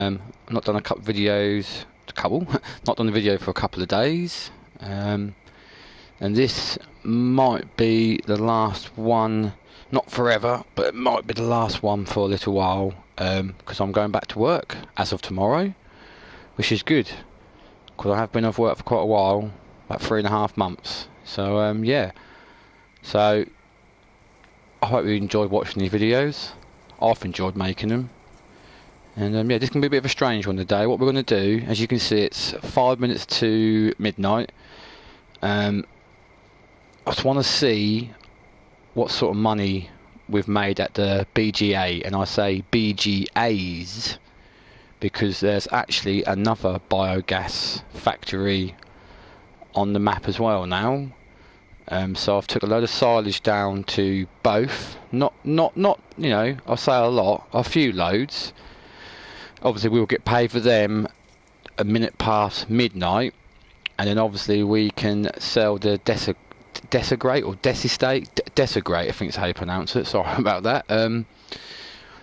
I've not done a couple of videos, not done a video for a couple of days, and this might be the last one, not forever, but it might be the last one for a little while, because I'm going back to work as of tomorrow, which is good, because I have been off work for quite a while, about 3.5 months. So yeah, so I hope you enjoyed watching these videos. I've enjoyed making them. And yeah, this can be a bit of a strange one today. What we're going to do, as you can see, it's 5 minutes to midnight. I just want to see what sort of money we've made at the BGA, and I say BGAs because there's actually another biogas factory on the map as well now. So I've took a load of silage down to both. Not you know, I'll say a few loads. Obviously we'll get paid for them a minute past midnight, and then obviously we can sell the Desigrate or Desigrate, I think it's how you pronounce it, sorry about that.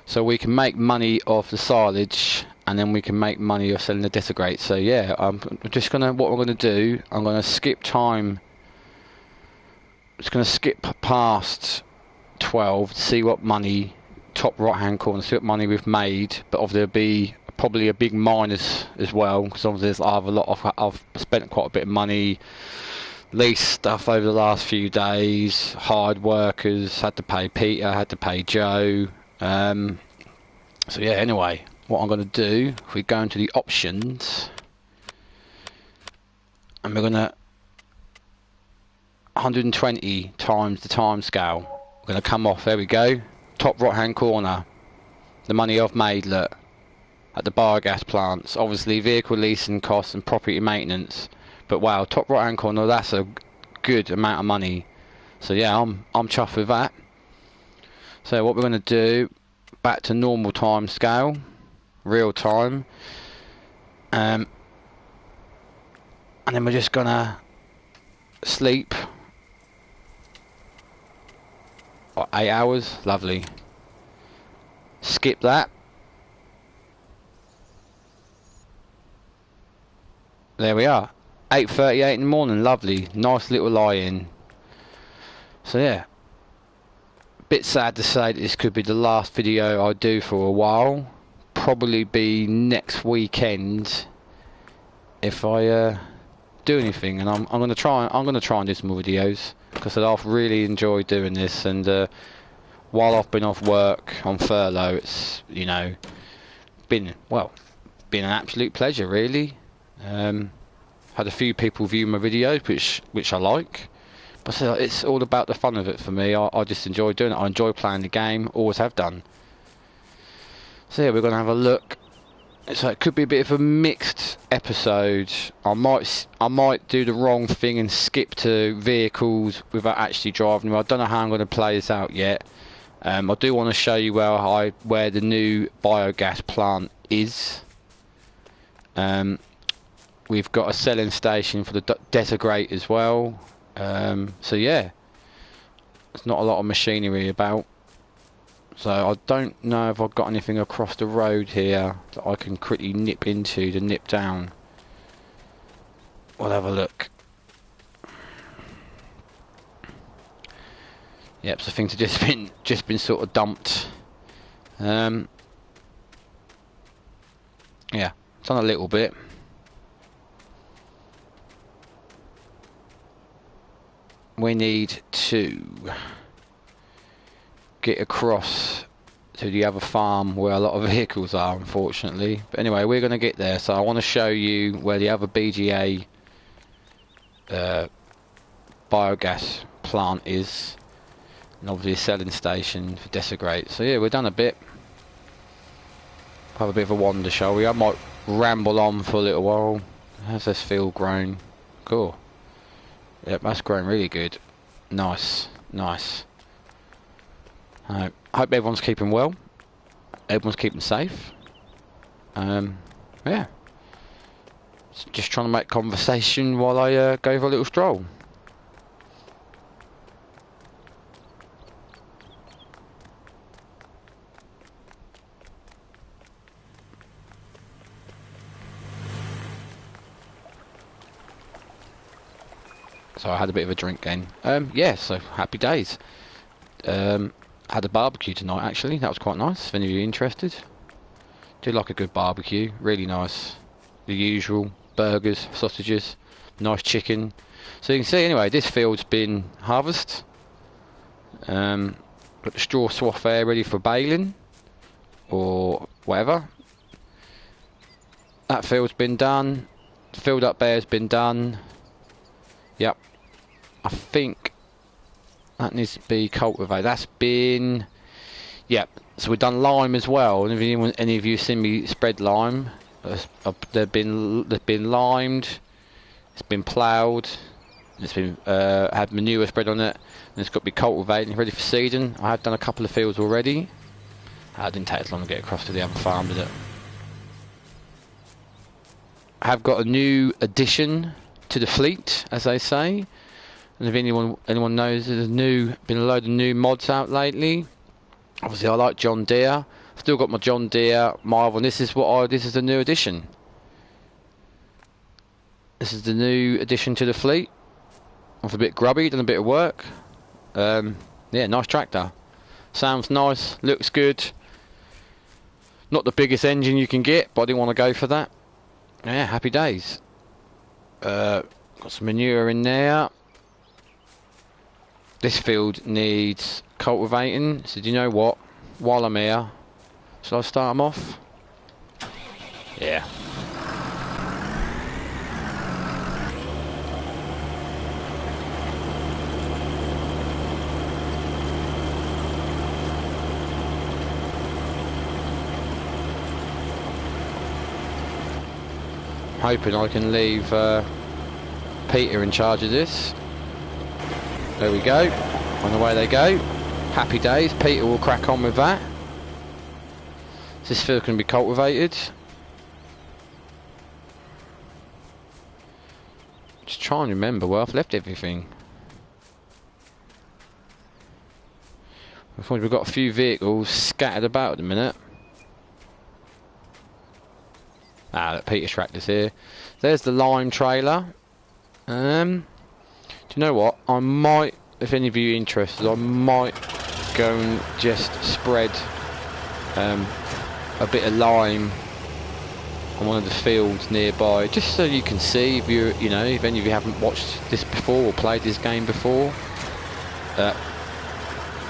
So we can make money off the silage, and then we can make money off selling the Desigrate. So yeah, I'm just gonna, what I'm gonna do, I'm gonna skip time, just gonna skip past 12 to see what money, top right hand corner, see what money we've made. But obviously there'll be probably a big minus as well, because obviously I've spent quite a bit of money, lease stuff over the last few days, hired workers, had to pay Peter, had to pay Joe. So yeah, anyway, what I'm going to do, if we go into the options, and we're going to 120 times the time scale. We're going to come off, there we go, top right hand corner, the money I've made, look, at the biogas plants. Obviously vehicle leasing costs and property maintenance, but wow, top right hand corner, that's a good amount of money. So yeah, I'm chuffed with that. So what we're going to do, back to normal time scale, real time, and then we're just gonna sleep 8 hours. Lovely. Skip that. There we are, 8:38 in the morning. Lovely, nice little lie-in. So yeah, bit sad to say that this could be the last video I do for a while. Probably be next weekend if I do anything, and I'm gonna try and do some more videos, because I've really enjoyed doing this. And while I've been off work on furlough, it's, you know, been an absolute pleasure, really. Had a few people view my videos, which I like, but it's all about the fun of it for me. I just enjoy doing it. I enjoy playing the game, always have done. So yeah, we're gonna have a look. So it could be a bit of a mixed episode. I might do the wrong thing and skip to vehicles without actually driving them. I don't know how I'm going to play this out yet. I do want to show you where the new biogas plant is. We've got a selling station for the Desigrate as well. So yeah, there's not a lot of machinery about. So I don't know if I've got anything across the road here that I can quickly nip into to nip down. We'll have a look. Yep, so things have just been sort of dumped. Yeah, done a little bit. We need to get across to the other farm where a lot of vehicles are, unfortunately. But anyway, we're going to get there. So I want to show you where the other BGA biogas plant is, and obviously a selling station for Desigrate. So yeah, we've done a bit. Have a bit of a wander, shall we? I might ramble on for a little while. How's this field grown? Cool. Yep, that's grown really good. Nice, nice. I hope everyone's keeping well. Everyone's keeping safe. Yeah. Just trying to make conversation while I go for a little stroll. So I had a bit of a drink then. Yeah, so happy days. Had a barbecue tonight actually. That was quite nice. If any of you are interested, do like a good barbecue. Really nice. The usual burgers, sausages, nice chicken. So you can see anyway. This field's been harvested. Got the straw swath there ready for baling or whatever. That field's been done. The field up there's been done. Yep. I think that needs to be cultivated. That's been... Yep. So we've done lime as well. And if any of you seen me spread lime, they've been limed. It's been ploughed. It's been had manure spread on it, and it's got to be cultivated and ready for seeding. I have done a couple of fields already. It didn't take as long to get across to the other farm, did it? I have got a new addition to the fleet, as they say. And if anyone knows, there's been a load of new mods out lately. Obviously, I like John Deere. Still got my John Deere Marvel. This is the new addition. This is the new addition to the fleet. I'm a bit grubby, done a bit of work. Yeah, nice tractor. Sounds nice, looks good. Not the biggest engine you can get, but I didn't want to go for that. Yeah, happy days. Got some manure in there. This field needs cultivating. So do you know what? While I'm here, shall I start them off? Yeah. Hoping I can leave Peter in charge of this. There we go. On the way they go. Happy days. Peter will crack on with that. This field can be cultivated. Just try and remember where I've left everything. We've got a few vehicles scattered about at the minute. Look, Peter's tractor's here. There's the lime trailer. Do you know what? I might, if any of you are interested, I might go and just spread a bit of lime on one of the fields nearby, just so you can see if if any of you haven't watched this before or played this game before.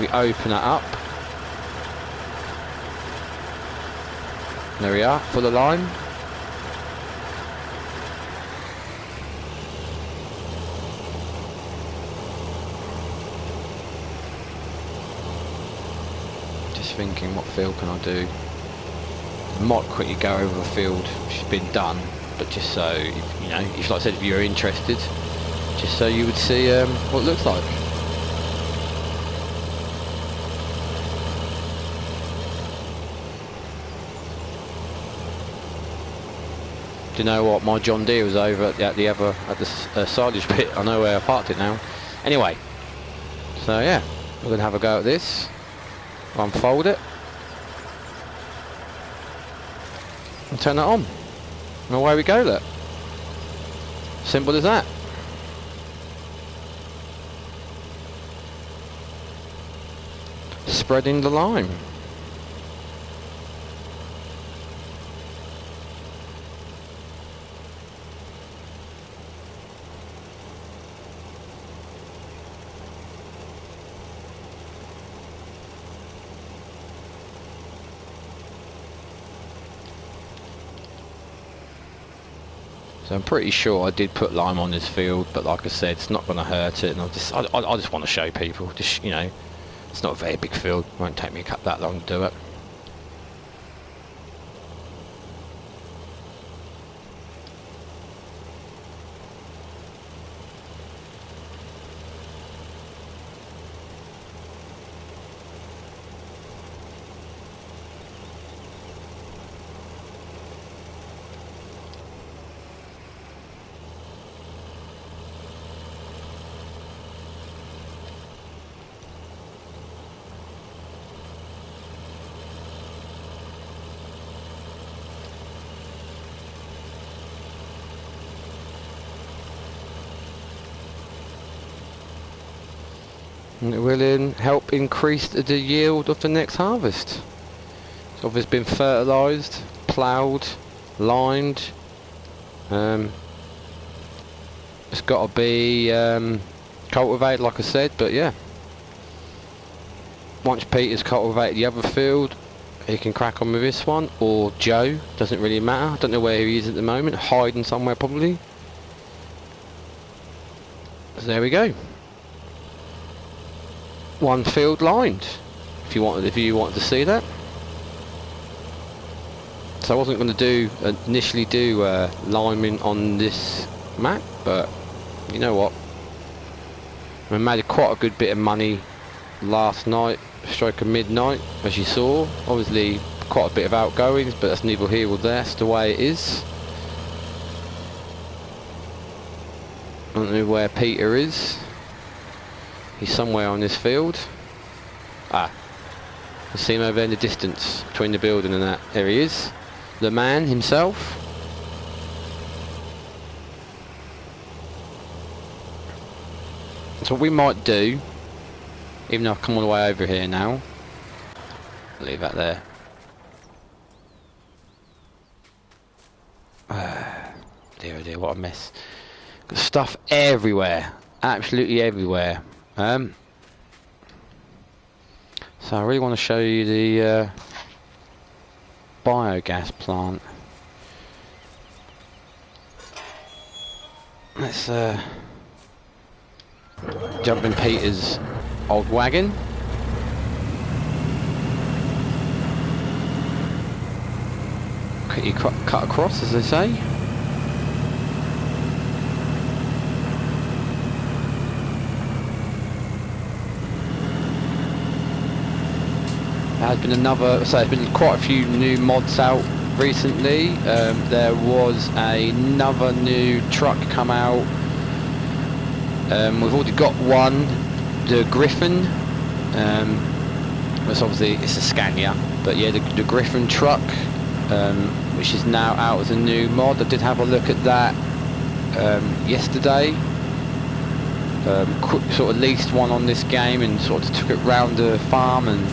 We open it up. There we are, full of lime. Thinking what field can I do. I might quickly go over a field which has been done, but just so if like I said, if you're interested, just so you would see what it looks like. Do you know what? My John Deere was over at the silage pit. I know where I parked it now. Anyway, so yeah, we're gonna have a go at this. Unfold it and turn it on, and away we go. Look, simple as that. Spreading the lime. So I'm pretty sure I did put lime on this field, but like I said, it's not going to hurt it. And I just want to show people, just it's not a very big field. It won't take me that long to do it. And it will help increase the yield of the next harvest. It's obviously been fertilised, ploughed, limed. It's got to be cultivated, like I said, but yeah. Once Peter's cultivated the other field, he can crack on with this one, or Joe, doesn't really matter. I don't know where he is at the moment, hiding somewhere probably. So there we go. One field lined, if you wanted to see that. So I wasn't going to initially do liming on this map, but you know what? I made quite a good bit of money last night, stroke of midnight, as you saw. Obviously quite a bit of outgoings, but that's neither here or there. That's the way it is. I don't know where Peter is. He's somewhere on this field. I see him over there in the distance between the building and that. There he is, the man himself. So what we might do, even though I've come all the way over here now, leave that there. Dear oh dear, what a mess. Got stuff everywhere, absolutely everywhere. So I really want to show you the biogas plant. Let's jump in Peter's old wagon. Quickly cut across, as they say. There's been there's been quite a few new mods out recently. There was another new truck come out. We've already got one, the Griffon. It's obviously a Scania, but yeah, the Griffon Truck, which is now out as a new mod. I did have a look at that yesterday. Sort of leased one on this game and sort of took it round the farm and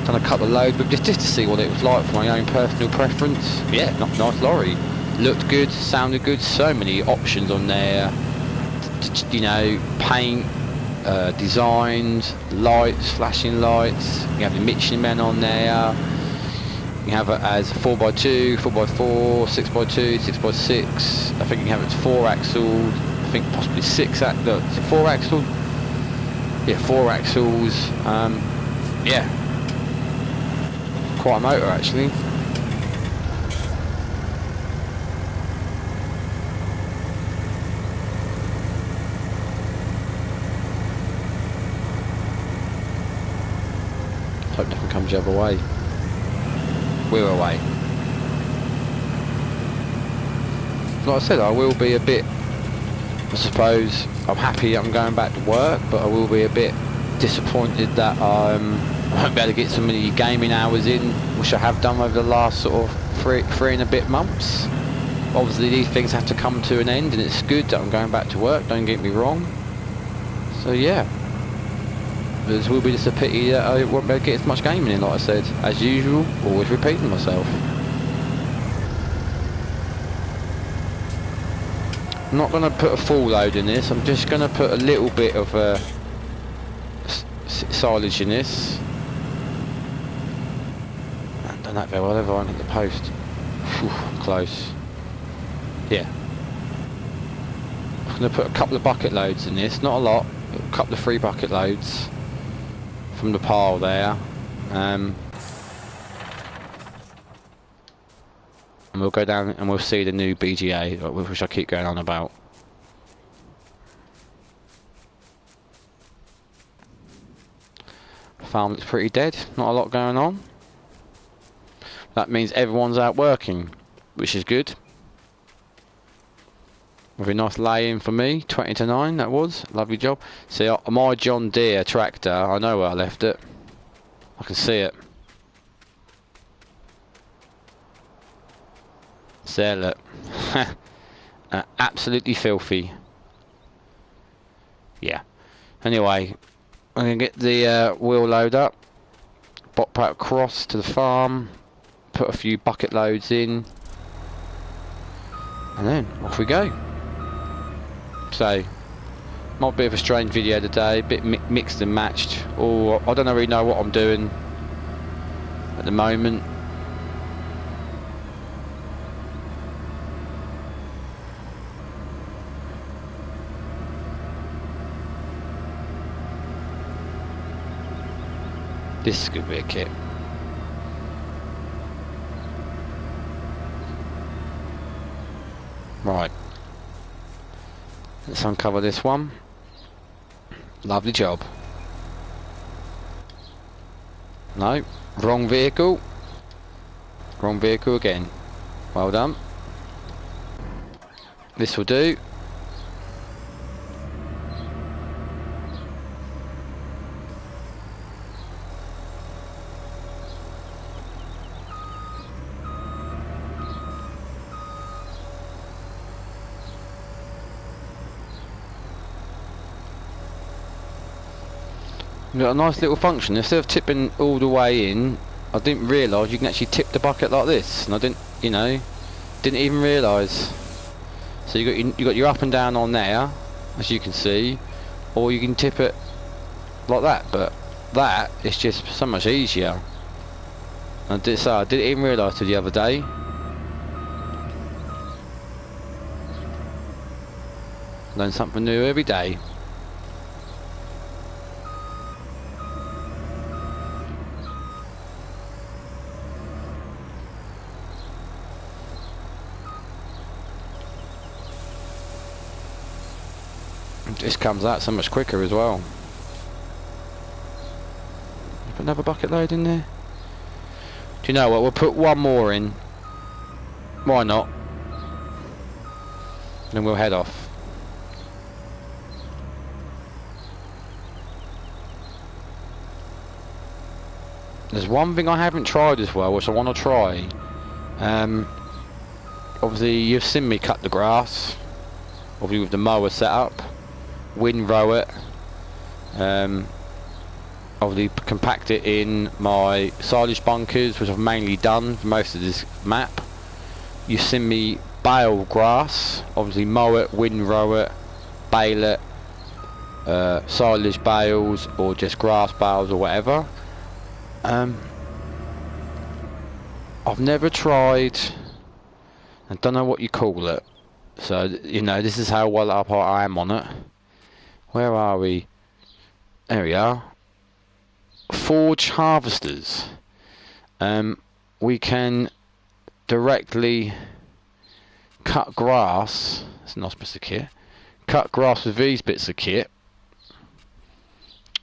done a couple of loads, but just to see what it was like for my own personal preference. Yeah, nice lorry. Looked good, sounded good. So many options on there. You know, paint, designs, lights, flashing lights. You have the Michelin Men on there. You have it as 4x2, 4x4, 6x2, 6x6. I think you have it 4-axle. I think possibly 4-axle. Yeah, 4 axles. Yeah, quite a motor actually. Hope nothing comes the other way. We're away. Like I said, I will be a bit, I suppose, I'm happy I'm going back to work, but I will be a bit disappointed that I won't be able to get so many gaming hours in, which I have done over the last sort of three and a bit months. Obviously these things have to come to an end, and it's good that I'm going back to work, don't get me wrong. So yeah, it will be just a pity that I won't be able to get as much gaming in, like I said. As usual, always repeating myself. I'm not going to put a full load in this, I'm just going to put a little bit of silage in this. I haven't done that very well, have I? Hit the post. Whew, close. Yeah. I'm going to put a couple of bucket loads in this, not a lot, but a couple of 3 bucket loads from the pile there. And we'll go down and we'll see the new BGA, which I keep going on about. Farm looks pretty dead, not a lot going on. That means everyone's out working, which is good. With a nice lay-in for me, 20 to 9 that was, lovely job. See, my John Deere tractor, I know where I left it. I can see it. There, look. Absolutely filthy. Yeah. Anyway, I'm going to get the wheel load up, bop out across to the farm, put a few bucket loads in, and then off we go. So, might be a bit of a strange video today, a bit mixed and matched, or I don't really know what I'm doing at the moment. This is going to be a kit. Right. Let's uncover this one. Lovely job. No, wrong vehicle. Wrong vehicle again. Well done. This will do. We've got a nice little function. Instead of tipping all the way in, I didn't realise you can actually tip the bucket like this, and I didn't, you know, didn't even realise. So you got your up and down on there, as you can see, or you can tip it like that. But that is just so much easier. I didn't even realise till the other day. Learn something new every day. This comes out so much quicker as well. Put another bucket load in there. Do you know what? We'll put one more in. Why not? Then we'll head off. There's one thing I haven't tried as well, which I want to try. Obviously, you've seen me cut the grass. Obviously, with the mower set up. Windrow it, obviously compact it in my silage bunkers, which I've mainly done for most of this map. You've seen me bale grass, obviously mow it, windrow it, bale it, silage bales or just grass bales or whatever. I've never tried, I don't know what you call it, so you know, this is how well up I am on it. Where are we? There we are. Forge harvesters. We can directly cut grass. That's a nice piece of kit. Cut grass with these bits of kit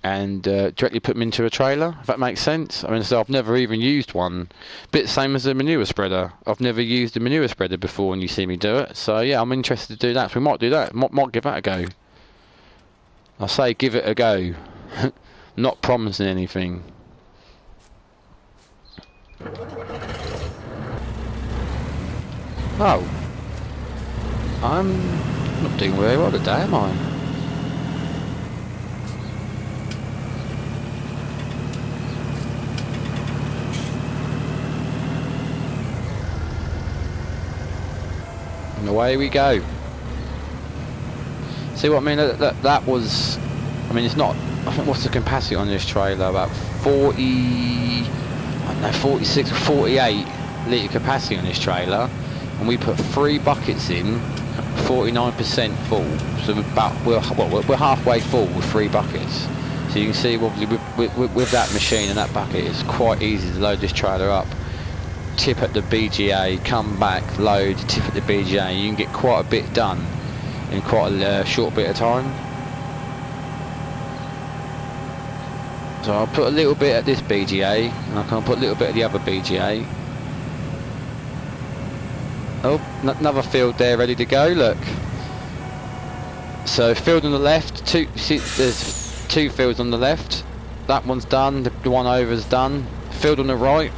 and directly put them into a trailer, if that makes sense. I mean, so I've never even used one. Bit same as a manure spreader. I've never used a manure spreader before, and you see me do it. So yeah, I'm interested to do that. So we might do that. Might give that a go. I say give it a go. Not promising anything. Oh. I'm not doing very well today, am I? And away we go. See what I mean? That was, I mean, it's not, I think, what's the capacity on this trailer? About 40, I don't know, 46 or 48 litre capacity on this trailer, and we put 3 buckets in, 49% full. So we're halfway full with 3 buckets. So you can see, obviously, with that machine and that bucket, it's quite easy to load this trailer up, tip at the BGA, come back, load, tip at the BGA. You can get quite a bit done in quite a short bit of time. So I'll put a little bit at this BGA, and I can put a little bit at the other BGA. Oh, another field there ready to go, look. So field on the left, there's 2 fields on the left. That one's done, the one over's done. Field on the right,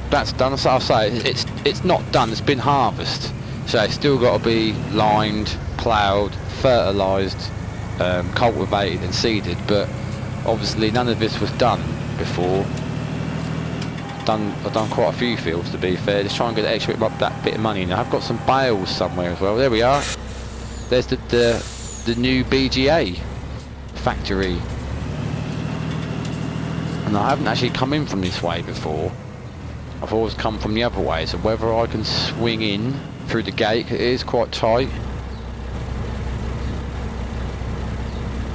that's done. So I'll say it's not done, it's been harvested. So it's still got to be lined, ploughed, fertilised, cultivated and seeded, but Obviously none of this was done before. I've done quite a few fields, to be fair. Just try and get extra up that bit of money. Now I've got some bales somewhere as well. There we are. There's the new BGA factory. And I haven't actually come in from this way before. I've always come from the other way. So whether I can swing in through the gate, it is quite tight.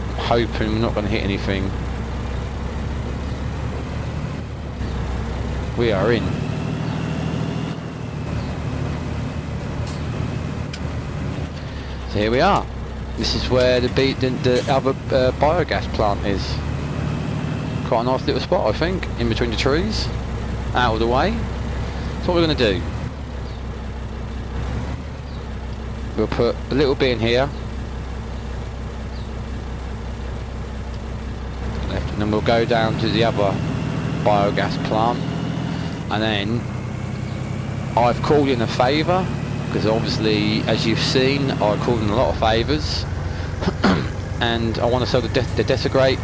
I'm hoping we're not going to hit anything. We are in. So here we are. This is where the other biogas plant is. Quite a nice little spot, I think, in between the trees, out of the way. So what we're going to do, we'll put a little bit in here, left, and then we'll go down to the other biogas plant. And then I've called in a favour, because obviously, as you've seen, I called in a lot of favours. And I want to sell the Desigrate,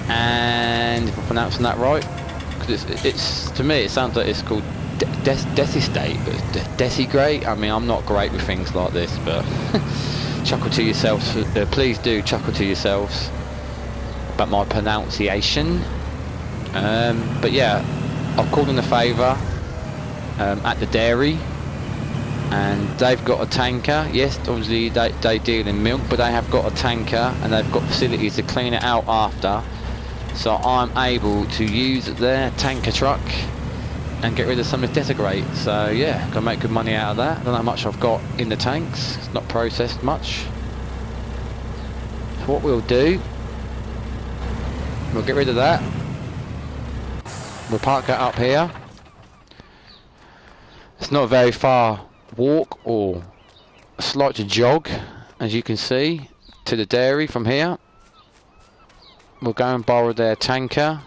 and if I'm pronouncing that right, because it's to me it sounds like it's called Desistate, but it's Desigrate. I mean, I'm not great with things like this, but chuckle to yourselves, please do chuckle to yourselves about my pronunciation. But yeah, I've called in a favour at the dairy, and they've got a tanker. Yes, obviously they deal in milk, but they have got a tanker, and they've got facilities to clean it out after. So I'm able to use their tanker truck and get rid of some of the Desigrate. So yeah, gonna make good money out of that. I don't know how much I've got in the tanks. It's not processed much. So what we'll do, we'll get rid of that. We'll park that up here. It's not a very far walk or a slight jog, as you can see, to the dairy from here. We'll go and borrow their tanker,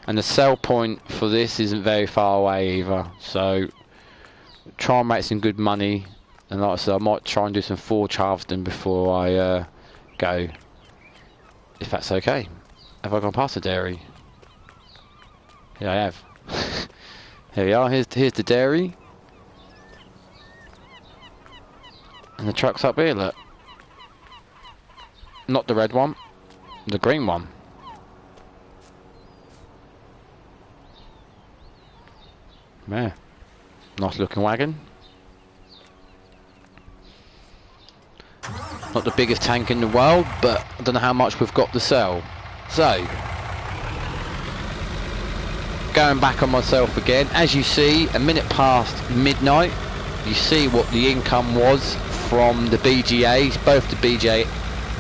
and the sell point for this isn't very far away either. So try and make some good money, and like I said, I might try and do some forge harvesting before I go, if that's okay. Have I gone past the dairy? Yeah, I have. Here we are, here's the dairy. And the truck's up here, look. Not the red one, the green one. Yeah, nice looking wagon. Not the biggest tank in the world, but I don't know how much we've got to sell. So, going back on myself again, as you see, a minute past midnight, you see what the income was from the BGAs, both the BGA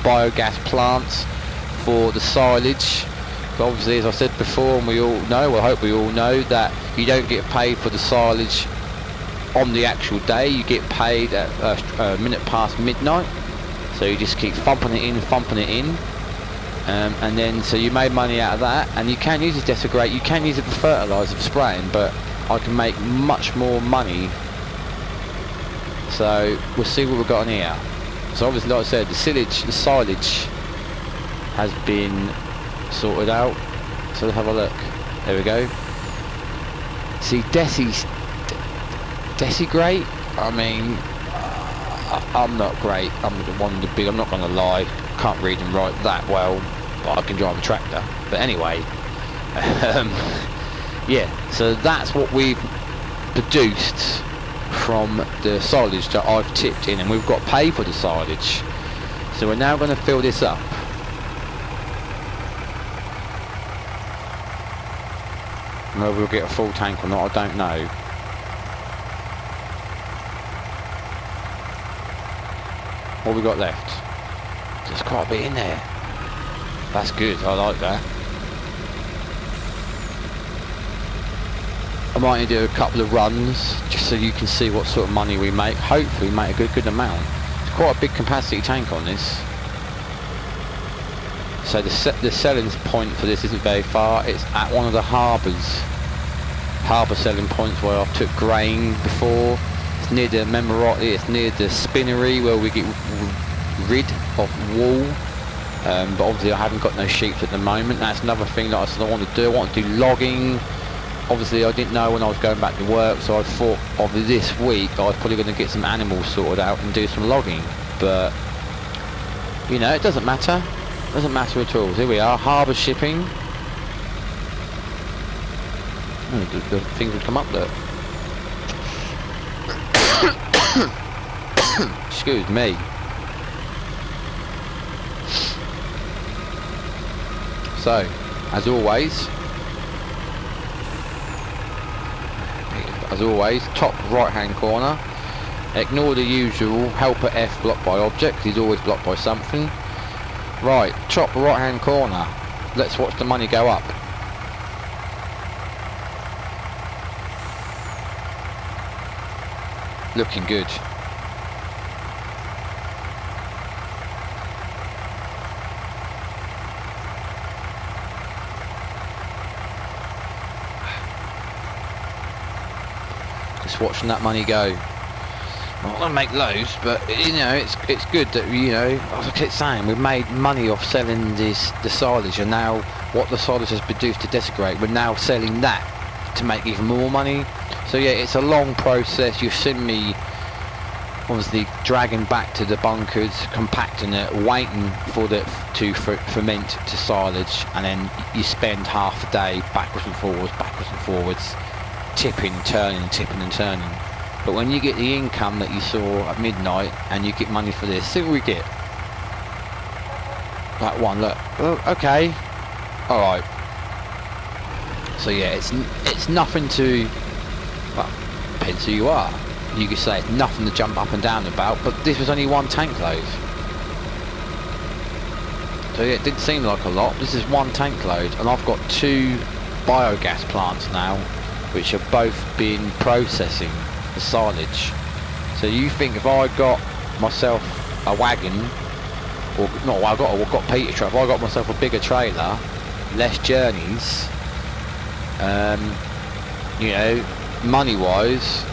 biogas plants, for the silage. But obviously, as I said before, and we all know, well, I hope we all know, that you don't get paid for the silage on the actual day. You get paid at a minute past midnight, so you just keep thumping it in, and then so you made money out of that. And you can use this Desigrate, you can use it for fertiliser, for spraying, but I can make much more money. So we'll see what we've got on here. So obviously, like I said, the silage has been sorted out. So let's have a look. There we go. See, Desigrate, I mean, I'm not great. I'm one of the big, I'm not going to lie, can't read and write that well, but I can drive a tractor. But anyway, yeah, so that's what we've produced from the silage that I've tipped in, and we've got paid for the silage. So we're now going to fill this up. Whether we'll get a full tank or not, I don't know. What we got left? There's quite a bit in there. That's good, I like that. I might need to do a couple of runs just so you can see what sort of money we make. Hopefully we make a good amount. It's quite a big capacity tank on this. So the selling point for this isn't very far. It's at one of the harbour selling points where I've took grain before. It's near the Memorati, it's near the spinnery where we get rid of wool But obviously I haven't got no sheep at the moment. That's another thing that I said I want to do. I want to do logging. Obviously I didn't know when I was going back to work, so I thought of this week I was probably going to get some animals sorted out and do some logging. But you know, it doesn't matter. It doesn't matter at all. Here we are, harbour shipping. The things would come up there. Excuse me. So, as always, top right hand corner. Ignore the usual helper F blocked by objects. He's always blocked by something. Right, top right hand corner. Let's watch the money go up. Looking good. Just watching that money go. I'm not going to make loads, but you know, it's good that, you know, as I keep saying, we've made money off selling the silage, and now what the silage has produced to desecrate, we're now selling that to make even more money. So yeah, it's a long process. You've seen me obviously dragging back to the bunkers, compacting it, waiting for it to ferment to silage, and then you spend half a day backwards and forwards, tipping, turning, tipping and turning. But when you get the income that you saw at midnight and you get money for this, see what we get. That one, look. Oh, okay. Alright. So yeah, it's nothing to, well, depends who you are. You could say it's nothing to jump up and down about, but this was only one tank load. So yeah, it didn't seem like a lot. This is one tank load, and I've got 2 biogas plants now, which are both been processing the silage. So you think if I got myself a wagon, or not, well, I've got Peter truck. If I got myself a bigger trailer, less journeys, you know, money wise,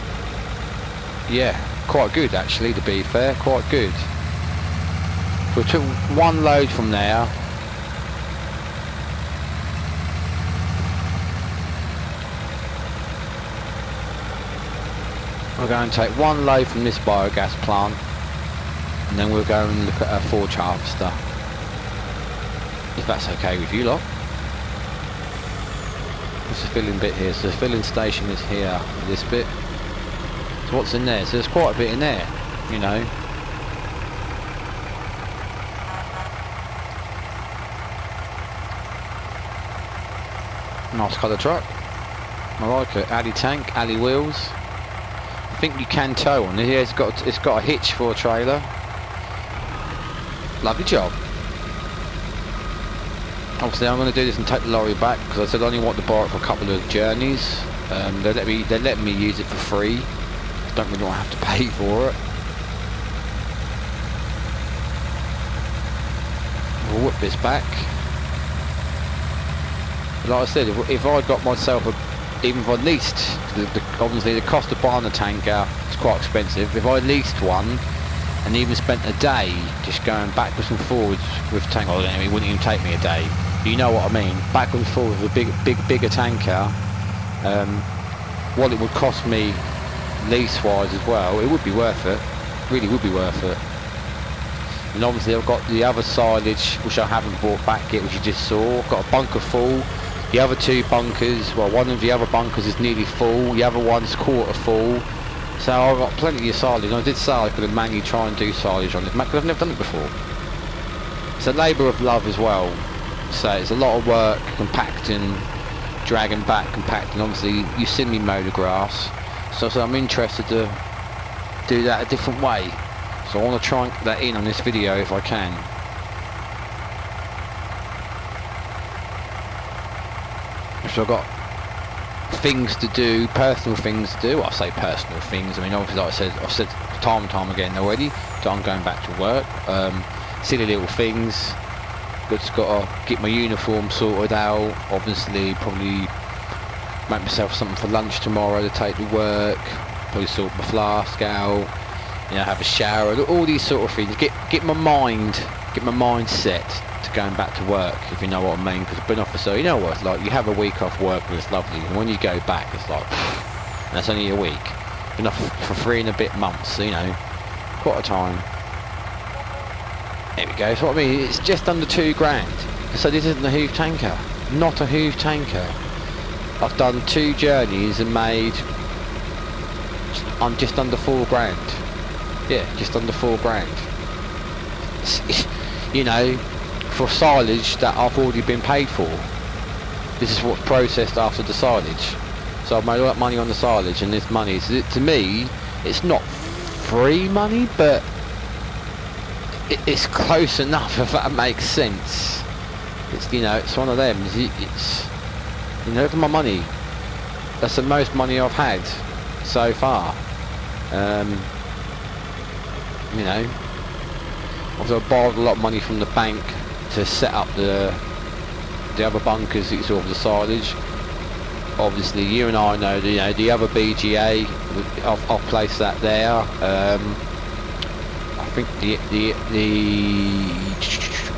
yeah, quite good actually, to be fair, quite good. We took one load from there. We're going to take one load from this biogas plant, and then we'll go and look at our forage harvester, if that's okay with you lot. There's a filling bit here, so the filling station is here, this bit. So what's in there? So there's quite a bit in there, you know. Nice colour truck. I like it. Alley tank, alley wheels. I think you can tow on it. Yeah, it's got a hitch for a trailer. Lovely job. Obviously I'm going to do this and take the lorry back, because I said I only want to borrow it for a couple of journeys. They're letting me use it for free. I don't really want to have to pay for it. We'll whip this back. But like I said, if I got myself even if I leased, obviously the cost of buying a tanker is quite expensive. If I leased one and even spent a day just going backwards and forwards with tanker, well, it wouldn't even take me a day. You know what I mean? Backwards and forwards with a bigger tanker, what it would cost me lease-wise as well, it would be worth it. Really would be worth it. And obviously I've got the other silage which I haven't brought back yet, which you just saw. I've got a bunker full. The other 2 bunkers, well, one of the other bunkers is nearly full, the other one's quarter full. So I've got plenty of silage, and I did say I could have manually try and do silage on this, because I've never done it before. It's a labour of love as well. So it's a lot of work, compacting, dragging back, compacting. Obviously, you've seen me mow the grass. So I'm interested to do that a different way. So I want to try and get that in on this video if I can. So I've got things to do, personal things to do. Well, I say personal things, I mean obviously, like I've said time and time again already, so I'm going back to work. Silly little things. Just got to get my uniform sorted out, obviously probably make myself something for lunch tomorrow to take to work, probably sort my flask out, you know, have a shower, all these sort of things, get my mind get my mind set to going back to work, if you know what I mean, because I've been off for so, you know what it's like, you have a week off work and it's lovely, and when you go back it's like, and that's only a week. Been off for 3 and a bit months, you know, quite a time. There we go. So what I mean, it's just under 2 grand. So this isn't a hoof tanker, not a hoof tanker. I've done 2 journeys and made, I'm just under 4 grand. Yeah, just under 4 grand. You know, for silage that I've already been paid for. This is what's processed after the silage. So I've made all that money on the silage, and this money, to me, it's not free money, but it's close enough, if that makes sense. It's, you know, it's one of them. It's, you know, for my money, that's the most money I've had so far. You know, obviously I borrowed a lot of money from the bank to set up the other bunkers that you saw of the silage. Obviously, you and I know, you know, the other BGA, I'll place that there. I think the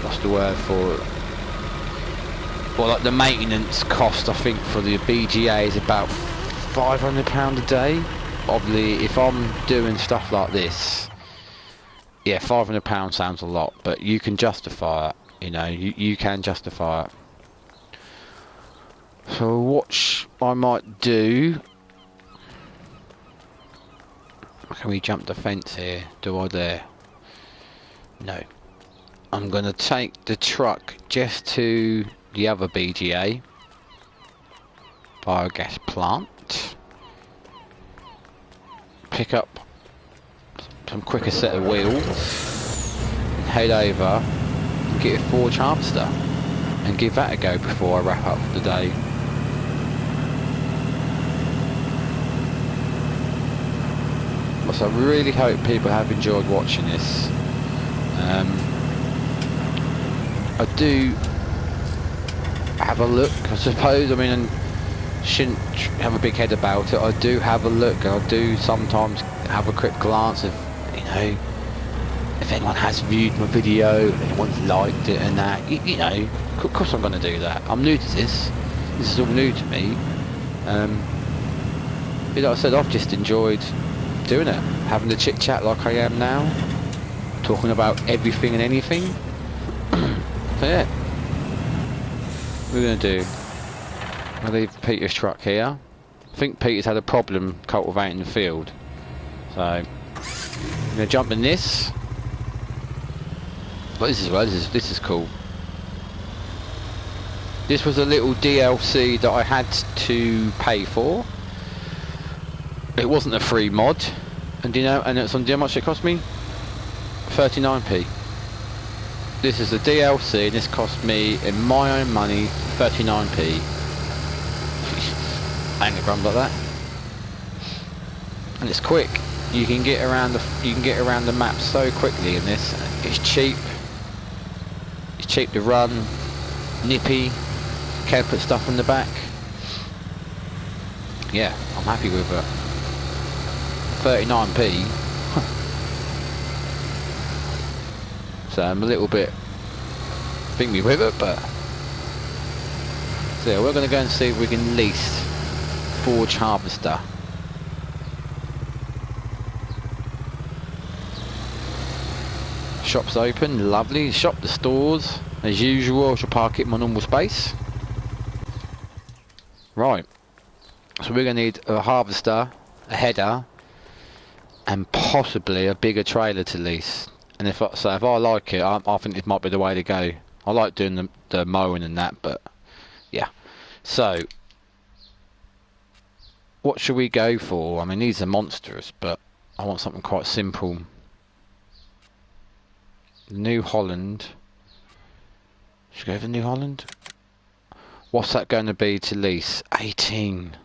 what's the word for it? Well, like the maintenance cost, I think for the BGA is about £500 a day. Obviously, if I'm doing stuff like this, yeah, £500 sounds a lot, but you can justify it. You know, you can justify it. So what I might do, can we jump the fence here? Do I dare? No. I'm going to take the truck just to the other BGA, biogas plant, pick up some quicker set of wheels, and head over and get a forge harvester and give that a go before I wrap up the day. So I really hope people have enjoyed watching this. I do have a look, I suppose. I mean, I shouldn't have a big head about it. I do have a look, and I do sometimes have a quick glance of, you know, if anyone has viewed my video, if anyone's liked it and that. You know, of course I'm going to do that. I'm new to this. This is all new to me. But like I said, I've just enjoyed doing it, having the chit chat like I am now, talking about everything and anything. So yeah, we're gonna do. I'll leave Peter's truck here. I think Peter's had a problem cultivating the field, so I'm gonna jump in this. But this is cool. This was a little DLC that I had to pay for. It wasn't a free mod, and you know, and it's on, do you know how much it cost me? 39p. This is a DLC, and this cost me, in my own money, 39p. I ain't gonna grumble at that. And it's quick. You can get around the map so quickly in this. It's cheap. It's cheap to run. Nippy. Can't put stuff in the back. Yeah, I'm happy with it. 39p. So I'm a little bit thingy with it, but so yeah, we're going to go and see if we can lease forge harvester. Shop's open, lovely. Shop, the stores as usual. I shall park it in my normal space. Right, so we're going to need a harvester, a header, and possibly a bigger trailer to lease. And if I like it, I think this might be the way to go. I like doing the mowing and that, but yeah. So what should we go for? I mean, these are monstrous, but I want something quite simple. New Holland. Should we go for New Holland? What's that going to be to lease? 18.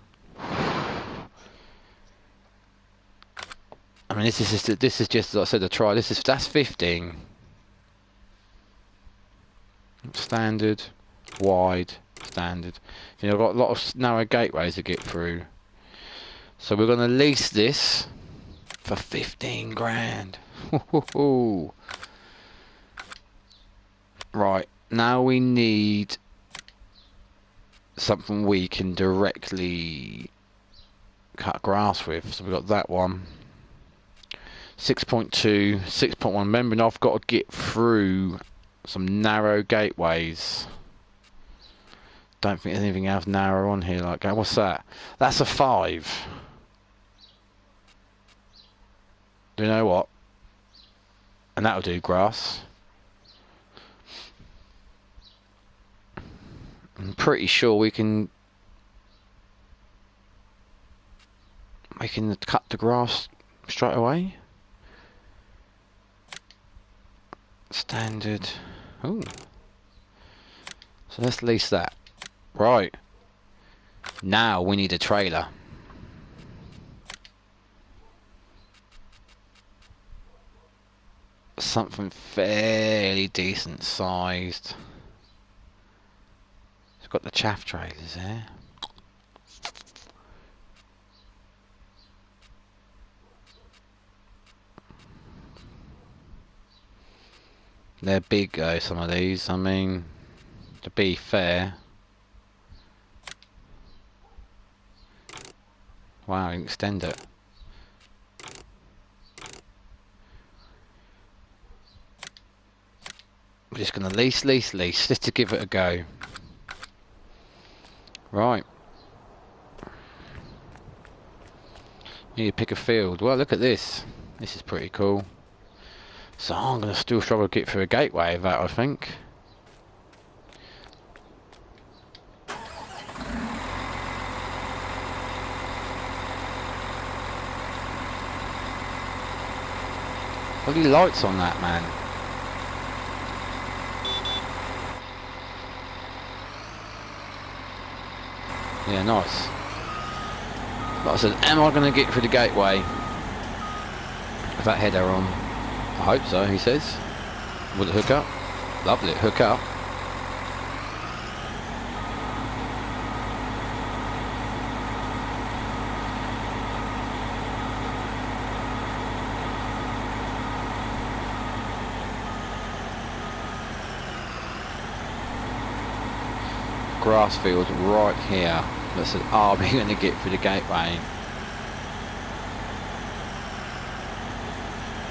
I mean, this is just, as I said, a try. That's 15. Standard, wide, standard. You know, I've got a lot of narrow gateways to get through. So we're going to lease this for 15 grand. Right, now we need something we can directly cut grass with. So we've got that one. 6.2, 6.1. Remember, I've got to get through some narrow gateways. Don't think there's anything else narrow on here like that. What's that? That's a 5. Do you know what? And that'll do grass. I'm pretty sure we can cut the grass straight away. Standard. Ooh. So let's lease that. Right. Now we need a trailer. Something fairly decent sized. It's got the chaff trailers there. They're big though, some of these. I mean, to be fair. Wow, you can extend it. We're just going to lease, just to give it a go. Right. Need to pick a field. Well, look at this. This is pretty cool. So I'm going to still struggle to get through a gateway of that, I think. Bloody lights on that, man. Yeah, nice. Like I said, am I going to get through the gateway with that header on? I hope so, he says. Will it hook up? Lovely, hook up. Grass field right here. That's an army going to get through the gateway.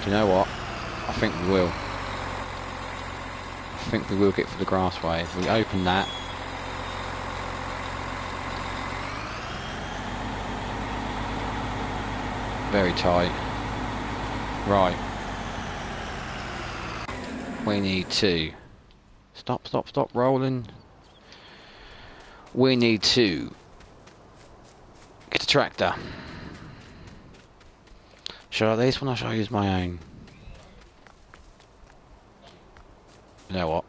Do you know what? I think we will. I think we will get through the grassway. If we open that. Very tight. Right. We need to stop rolling. We need to get a tractor. Shall I this one or shall I use my own? You know what?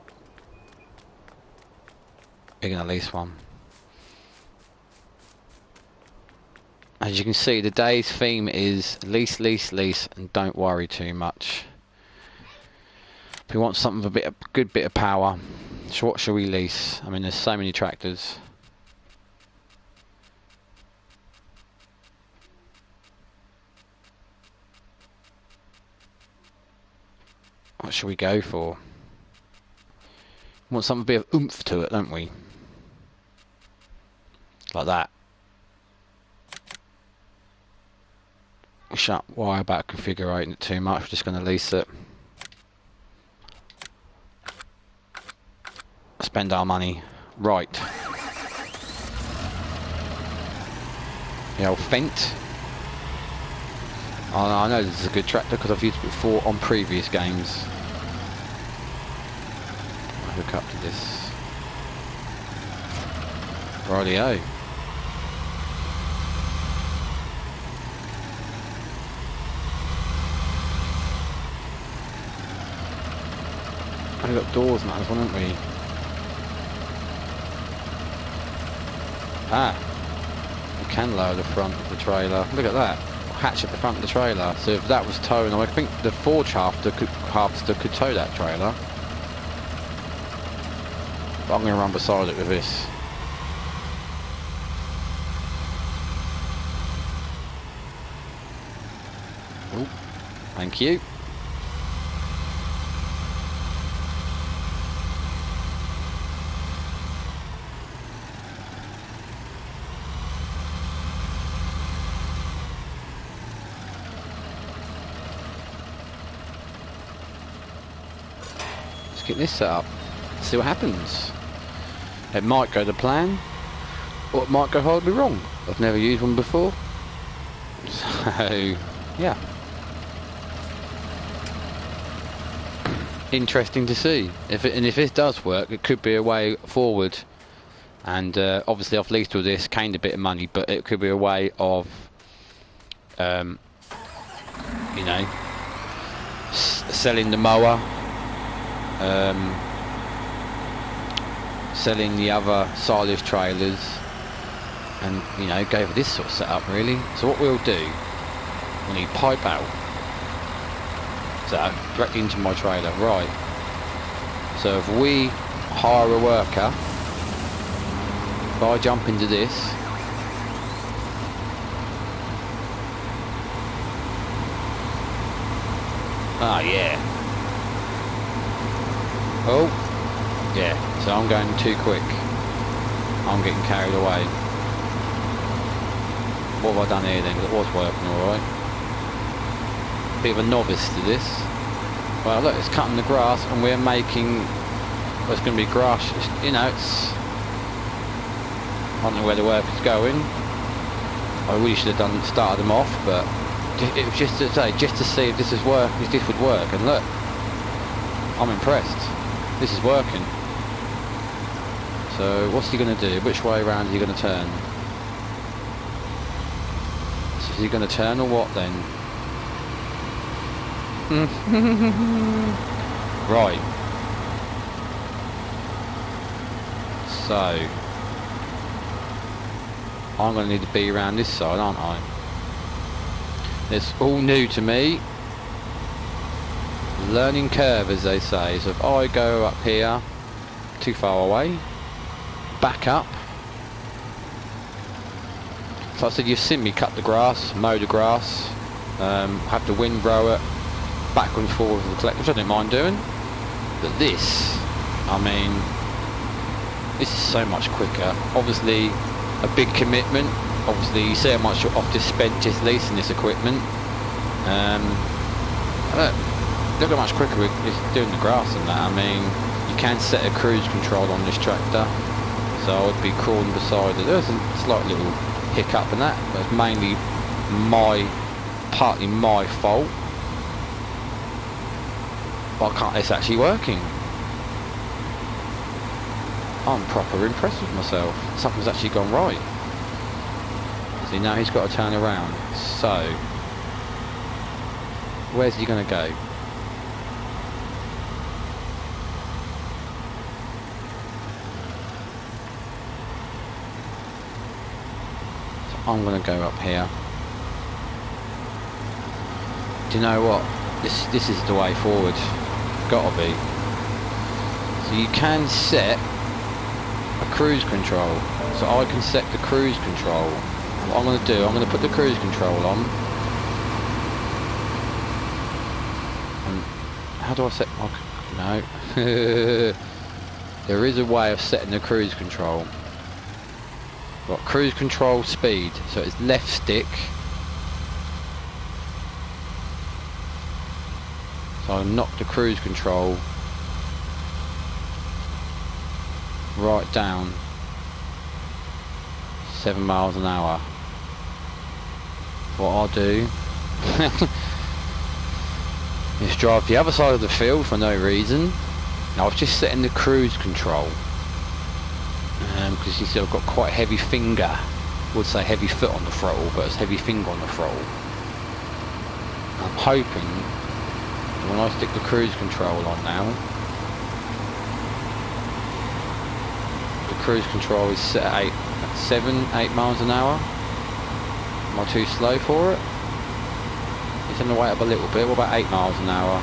We're gonna lease one. As you can see, the day's theme is lease, and don't worry too much. If we want something with a good bit of power, so what shall we lease? I mean, there's so many tractors. What should we go for? We want something a bit of oomph to it, don't we? Like that. Shut wire about configuring it too much. We're just going to lease it. Spend our money. Right. The old Fent. Oh, I know this is a good tractor because I've used it before on previous games. I'll hook up to this. Rightio. We've got doors now, haven't we? Ah, we can lower the front of the trailer. Look at that. Hatch at the front of the trailer. So if that was towing, I think the forge harvester could tow that trailer. But I'm going to run beside it with this. Oh, thank you. get this set up. See what happens. It might go to plan, or it might go horribly wrong. I've never used one before, so yeah. Interesting to see. If it does work, it could be a way forward. And obviously I've leased all this, gained a bit of money, but it could be a way of, you know, selling the mower, selling the other silage trailers, and, you know, go for this sort of setup really. So what we'll do, we'll need pipe out. So directly into my trailer, right. So if we hire a worker, if I jump into this, ah yeah, oh yeah, so I'm going too quick, I'm getting carried away. What have I done here then? It was working alright. Bit of a novice to this. Well look, it's cutting the grass and we're making, well, it's going to be grass, you know, it's, I don't know where the work is going. I really should have started them off, but it was just to say, just to see if this is work, if this would work. And look, I'm impressed. This is working. So what's he going to do? Which way around is he going to turn? So is he going to turn or what then? Right. So I'm going to need to be around this side, aren't I? It's all new to me. Learning curve, as they say. So if I go up here, too far away, back up. So I said, you've seen me cut the grass, mow the grass, have to windrow it, backward and forward with the collector, which I don't mind doing. But this, I mean, this is so much quicker. Obviously, a big commitment. Obviously, you see how much you're off to spend just leasing this equipment. Look how much quicker it's doing the grass and that. I mean, you can set a cruise control on this tractor, so I would be crawling beside it. There's a slight little hiccup in that, but it's mainly partly my fault. But I can't, it's actually working. I'm proper impressed with myself. Something's actually gone right. See, now he's got to turn around. So, where's he going to go? So I'm going to go up here. Do you know what? This is the way forward. Gotta be. So you can set a cruise control. So I can set the cruise control. What I'm going to do, I'm going to put the cruise control on. And how do I set my... No. There is a way of setting the cruise control. Got cruise control speed. So it's left stick. So I knock the cruise control right down 7 miles an hour. What I'll do is drive the other side of the field for no reason. Now I was just setting the cruise control because you see I've got quite a heavy finger. I would say heavy foot on the throttle, but it's heavy finger on the throttle. I'm hoping when I stick the cruise control on now, the cruise control is set at 7-8 miles an hour. Am I too slow for it? It's going to wait up a little bit. What about 8 miles an hour?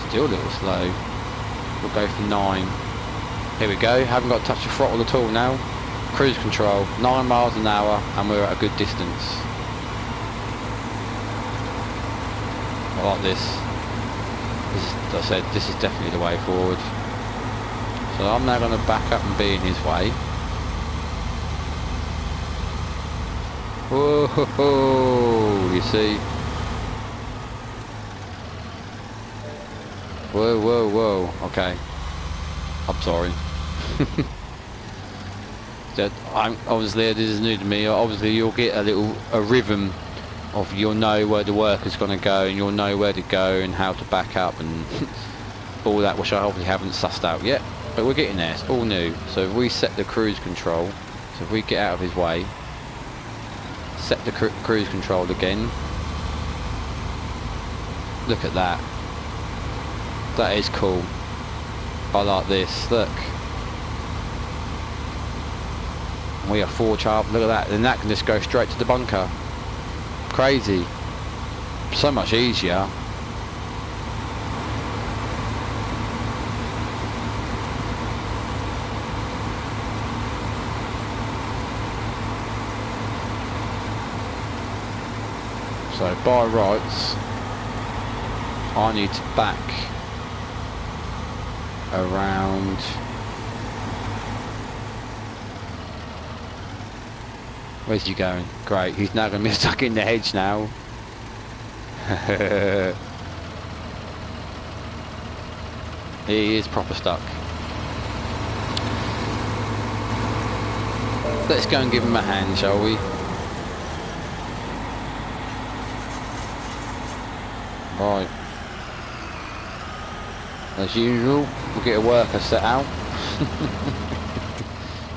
Still a little slow. We'll go for 9. Here we go. Haven't got to touch the throttle at all now. Cruise control, 9 miles an hour, and we're at a good distance. I like this. As I said, this is definitely the way forward. So I'm now going to back up and be in his way. Whoa, ho, ho, you see. Whoa, whoa, whoa. Okay. I'm sorry. Obviously, this is new to me. Obviously, you'll get a rhythm of you'll know where the worker's going to go, and you'll know where to go and how to back up and all that, which I obviously haven't sussed out yet. But we're getting there. It's all new. So if we set the cruise control, so if we get out of his way, set the cruise control again. Look at that. That is cool. I like this. Look. We are 4 child. Look at that. And that can just go straight to the bunker. Crazy. So much easier. So by rights, I need to back around. Where's he going? Great, he's now going to be stuck in the hedge now. He is proper stuck. Let's go and give him a hand, shall we? Right. As usual, we'll get a worker set out.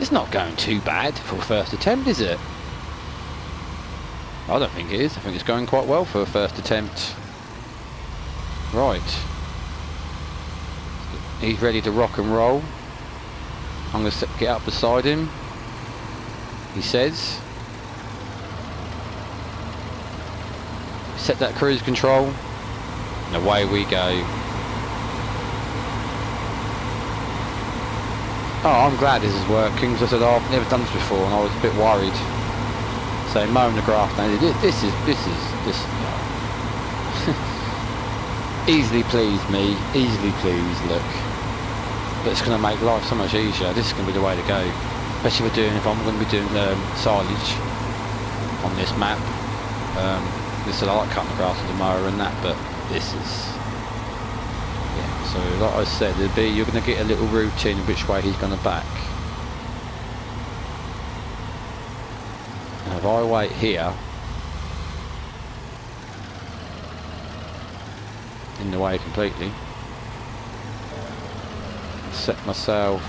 It's not going too bad for a first attempt, is it? I don't think it is. I think it's going quite well for a first attempt. Right. He's ready to rock and roll. I'm going to get up beside him. He says. Set that cruise control. And away we go. Oh, I'm glad this is working, because I said, oh, I've never done this before, and I was a bit worried. So mowing the grass now, this is easily pleased me, easily pleased, look. But it's going to make life so much easier. This is going to be the way to go. Especially if I'm going to be doing silage on this map. I like cutting the grass with the mower and that, but this is, yeah. So like I said, you're going to get a little routine of which way he's going to back. Now if I wait here, in the way completely, set myself,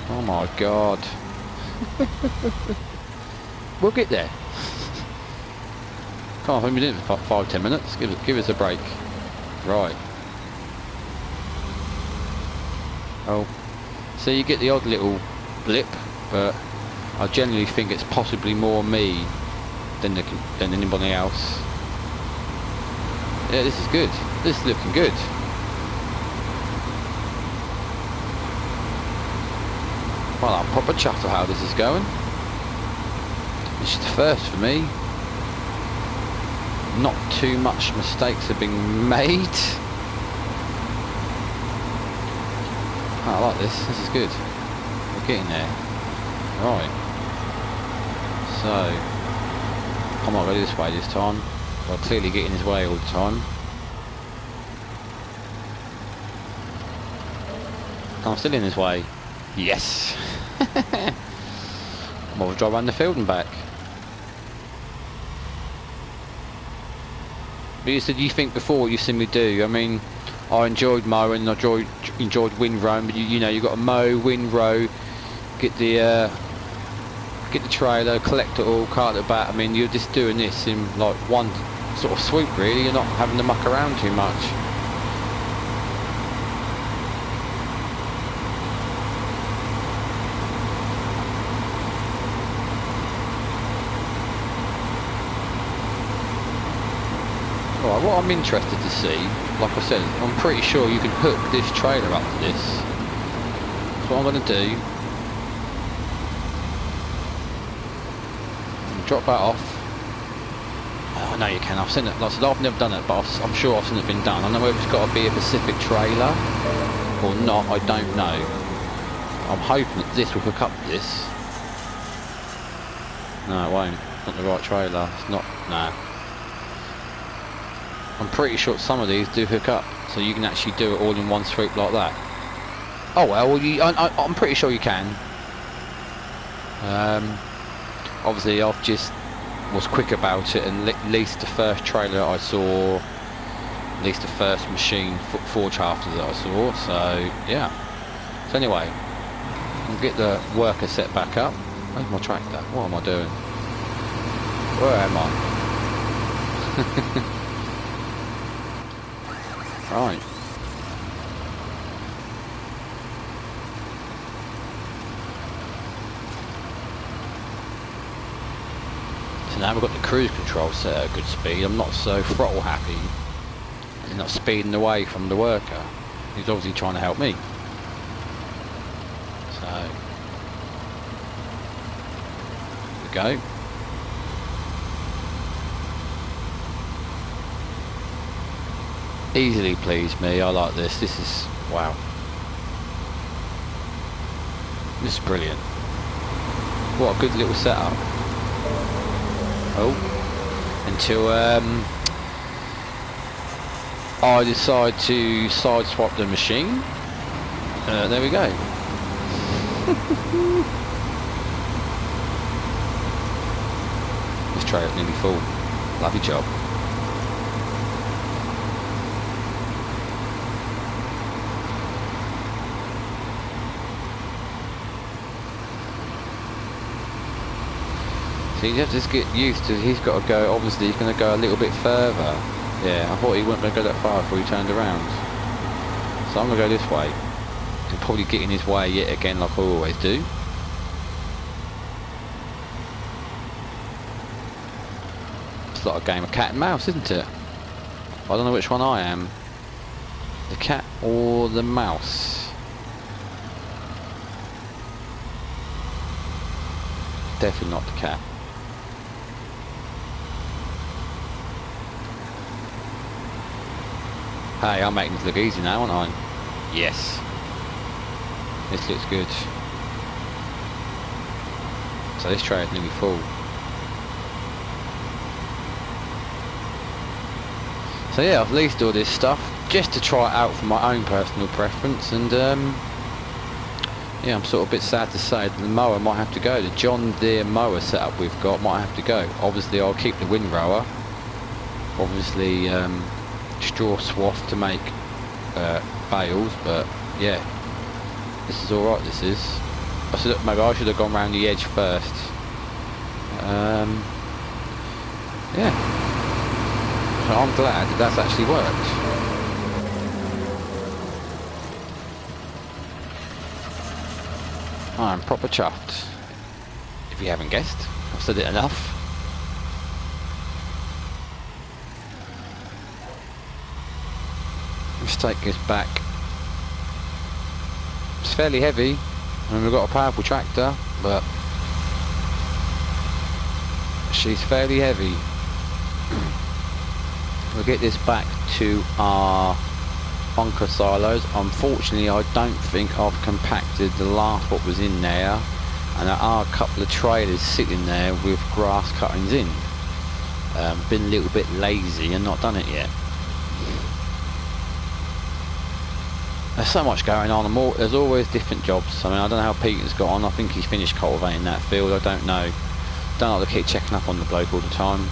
oh my god. We'll get there. Can't have been doing it for 5-10 minutes. Give us a break. Right. Oh, so you get the odd little blip, but I generally think it's possibly more me than anybody else. Yeah, this is good. This is looking good. Well, I'm proper chuffed with how this is going. This is the first for me. Not too much mistakes have been made. Oh, I like this. This is good. We're getting there. Right. So, I'm not ready this way this time. I'll clearly get in his way all the time. I'm still in his way. Yes. We'll drive around the field and back. But you said you think before what you've seen me do. I mean, I enjoyed mowing, I enjoyed windrowing, but you know, you've got to mow, windrow, get the trailer, collect it all, cart it back. I mean, you're just doing this in like one sort of swoop, really. You're not having to muck around too much. Right, what I'm interested to see, like I said, I'm pretty sure you can hook this trailer up to this. So what I'm going to do, drop that off. Oh, no, you can. I've seen it. Like I said, I've never done it, but I'm sure I've seen it been done. I know whether it's got to be a Pacific trailer or not. I don't know. I'm hoping that this will hook up to this. No, it won't. Not the right trailer. It's not. No. I'm pretty sure some of these do hook up, so you can actually do it all in one swoop like that. Oh well, I'm pretty sure you can. Obviously I've just was quick about it and leased the first trailer I saw, at least the first machine forge after that I saw, so yeah. So anyway, I'll get the worker set back up. Where's my tractor? What am I doing? Where am I? Right. So now we've got the cruise control set at a good speed. I'm not so throttle happy. He's not speeding away from the worker. He's obviously trying to help me. So here we go. Easily please me. I like this. This is wow. This is brilliant. What a good little setup. Oh, until I decide to sideswipe the machine. There we go. This trailer's nearly full. Lovely job. So you have to just get used to, he's got to go, obviously he's going to go a little bit further. Yeah, I thought he wasn't going to go that far before he turned around. So I'm going to go this way. And probably get in his way yet again like I always do. It's like a game of cat and mouse, isn't it? I don't know which one I am. The cat or the mouse? Definitely not the cat. Hey, I'm making this look easy now, aren't I? Yes. This looks good. So this tray is nearly full. So yeah, I've leased all this stuff just to try it out for my own personal preference, and yeah, I'm sort of a bit sad to say that the mower might have to go. The John Deere mower setup we've got might have to go. Obviously I'll keep the windrower. Obviously straw swath to make bales, but yeah, this is alright, this is. Maybe I should have gone round the edge first. Yeah, so I'm glad that that's actually worked. I'm proper chuffed, if you haven't guessed. I've said it enough. Let's take this back. It's fairly heavy. I mean, we've got a powerful tractor, but she's fairly heavy. We'll get this back to our bunker silos. Unfortunately, I don't think I've compacted the last what was in there, and there are a couple of trailers sitting there with grass cuttings in. Been a little bit lazy and not done it yet. There's so much going on, there's always different jobs. I mean, I don't know how Peter's got on. I think he's finished cultivating that field, I don't know. Don't like to keep checking up on the bloke all the time.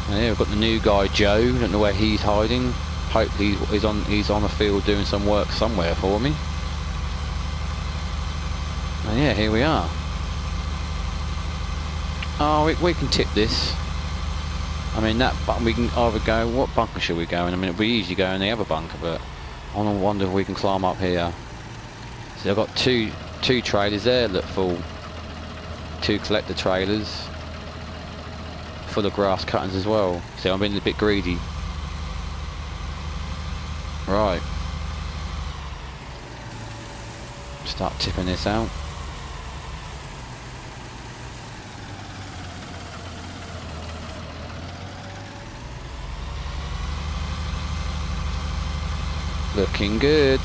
And here we've got the new guy Joe, don't know where he's hiding. Hopefully he's on the field doing some work somewhere for me. And yeah, here we are. Oh, we can tip this. I mean, that button, we can either go, what bunker should we go in? I mean, we usually go in the other bunker, but I wonder if we can climb up here. So I've got two trailers there that full. Two collector trailers. Full of grass cuttings as well. So I'm being a bit greedy. Right. Start tipping this out. Looking good.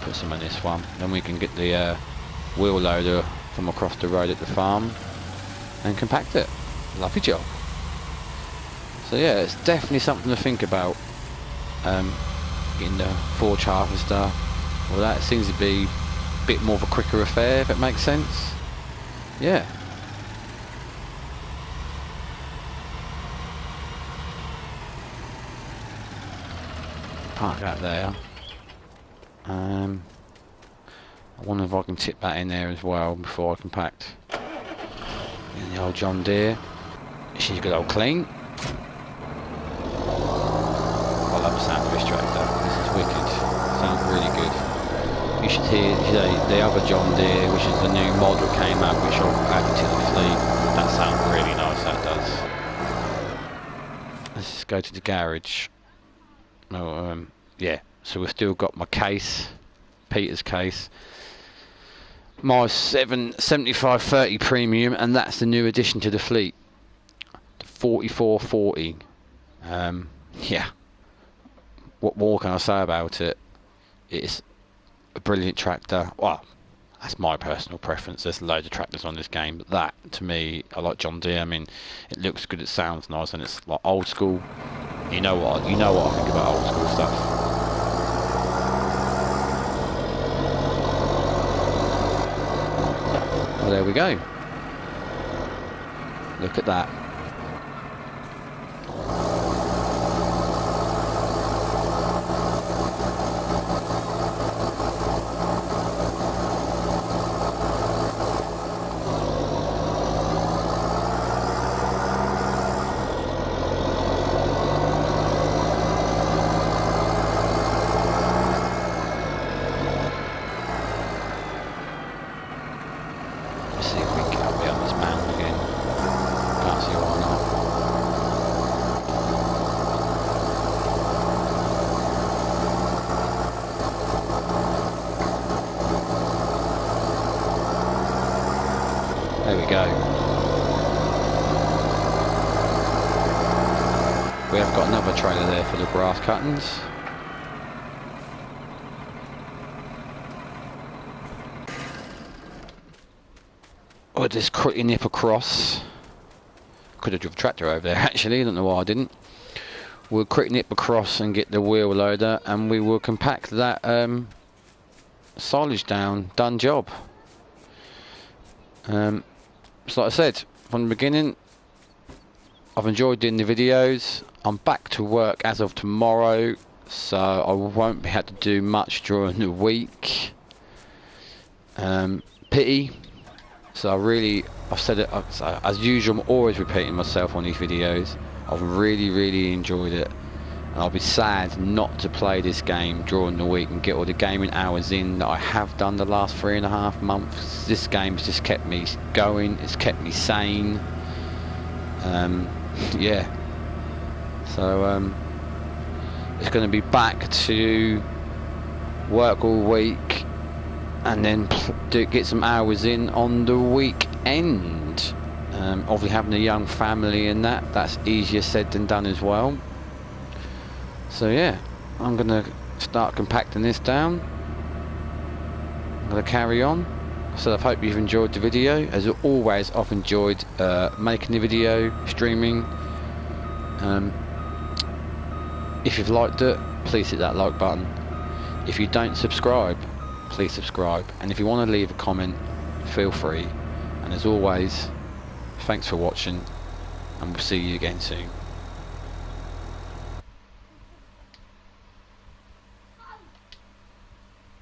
Put put some on this one. Then we can get the wheel loader from across the road at the farm and compact it. Lovely job. So yeah, it's definitely something to think about. Getting the forge harvester. Well, that seems to be a bit more of a quicker affair, if it makes sense. Yeah. Park that there. I wonder if I can tip that in there as well before I compact. And the old John Deere. She's a good old clean. I love the sound of this tractor. This is wicked. Sounds really good. You should hear the other John Deere, which is the new mod that came out, which I've added to the fleet. That sounds really nice, that does. Let's just go to the garage. Oh, yeah, so we've still got my case, Peter's case. My 7530 Premium, and that's the new addition to the fleet. The 4440. Yeah. What more can I say about it? It's a brilliant tractor. Well, that's my personal preference. There's loads of tractors on this game, but that, to me, I like John Deere. I mean, it looks good, it sounds nice, and it's like old school. You know what I think about old school stuff. Well, there we go. Look at that. There we go. We have got another trailer there for the grass cuttings. We'll just quickly nip across. Could have driven a tractor over there actually, I don't know why I didn't. We'll quickly nip across and get the wheel loader, and we will compact that silage down. Done job. So like I said from the beginning, I've enjoyed doing the videos. I'm back to work as of tomorrow, so I won't be able to do much during the week. Pity. So I've said it as usual. I'm always repeating myself on these videos. I've really enjoyed it, and I'll be sad not to play this game during the week and get all the gaming hours in that I have done the last 3.5 months. This game has just kept me going, it's kept me sane. Yeah, so it's going to be back to work all week and then get some hours in on the weekend. Obviously having a young family and that's easier said than done as well. So yeah, I'm going to start compacting this down. I'm going to carry on. So I hope you've enjoyed the video. As always, I've enjoyed making the video, streaming. If you've liked it, please hit that like button. If you don't subscribe, please subscribe. And if you want to leave a comment, feel free. And as always, thanks for watching, and we'll see you again soon.